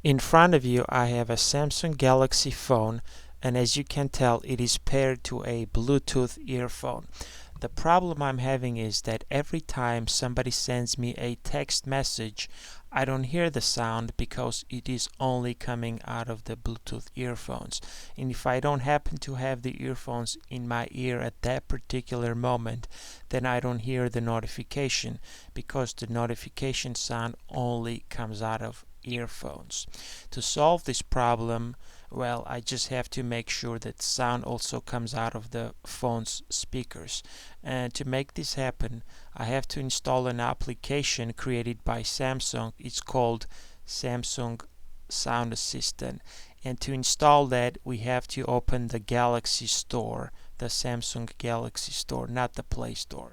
In front of you I have a Samsung Galaxy phone, and as you can tell it is paired to a Bluetooth earphone. The problem I'm having is that every time somebody sends me a text message, I don't hear the sound because it is only coming out of the Bluetooth earphones. And if I don't happen to have the earphones in my ear at that particular moment, then I don't hear the notification because the notification sound only comes out of earphones. To solve this problem, well, I just have to make sure that sound also comes out of the phone's speakers. And to make this happen, I have to install an application created by Samsung. It's called Samsung SoundAssistant. And to install that, we have to open the Galaxy Store, the Samsung Galaxy Store, not the Play Store.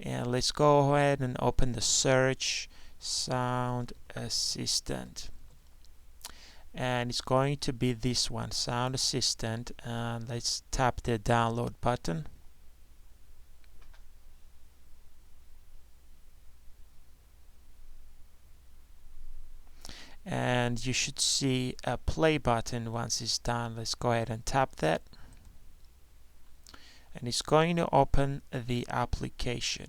And let's go ahead and open the search Sound Assistant. And it's going to be this one, Sound Assistant, and let's tap the download button. And you should see a play button once it's done. Let's go ahead and tap that, and it's going to open the application.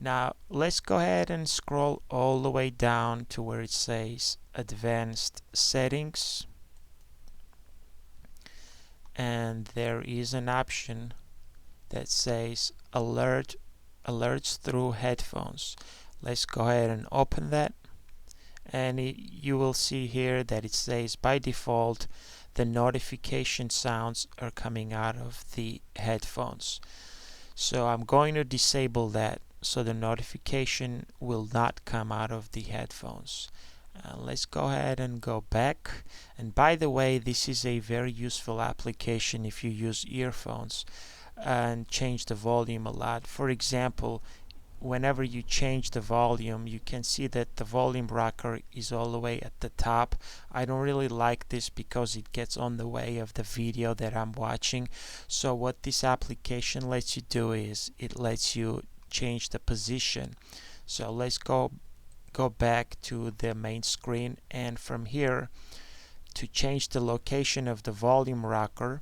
Now let's go ahead and scroll all the way down to where it says Advanced Settings, and there is an option that says Alerts through headphones. Let's go ahead and open that, and you will see here that it says by default the notification sounds are coming out of the headphones. So I'm going to disable that so the notification will not come out of the headphones. Let's go ahead and go back. And by the way, this is a very useful application if you use earphones and change the volume a lot. For example, whenever you change the volume, you can see that the volume rocker is all the way at the top. I don't really like this because it gets on the way of the video that I'm watching. So what this application lets you do is it lets you change the position. So let's go back to the main screen, and from here, to change the location of the volume rocker,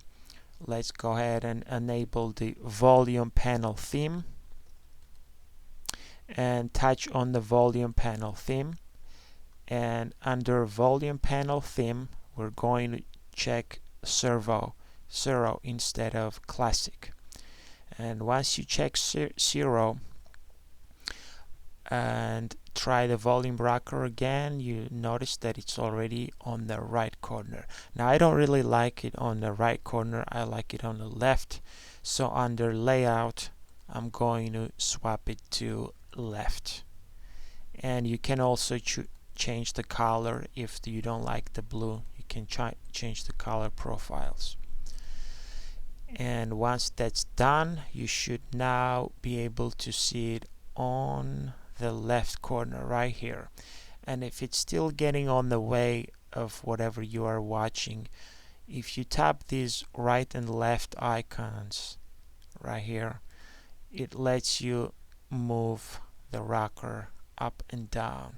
let's go ahead and enable the volume panel theme and touch on the volume panel theme. And under volume panel theme, we're going to check Zero instead of Classic. And once you check Zero and try the volume rocker again, you notice that it's already on the right corner. Now I don't really like it on the right corner, I like it on the left. So under Layout, I'm going to swap it to left. And you can also change the color. If you don't like the blue, you can change the color profiles. And once that's done, you should now be able to see it on the left corner right here. And if it's still getting on the way of whatever you are watching, if you tap these right and left icons right here, it lets you move the rocker up and down.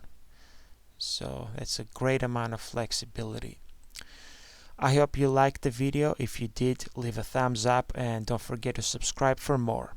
So that's a great amount of flexibility. I hope you liked the video. If you did, leave a thumbs up and don't forget to subscribe for more.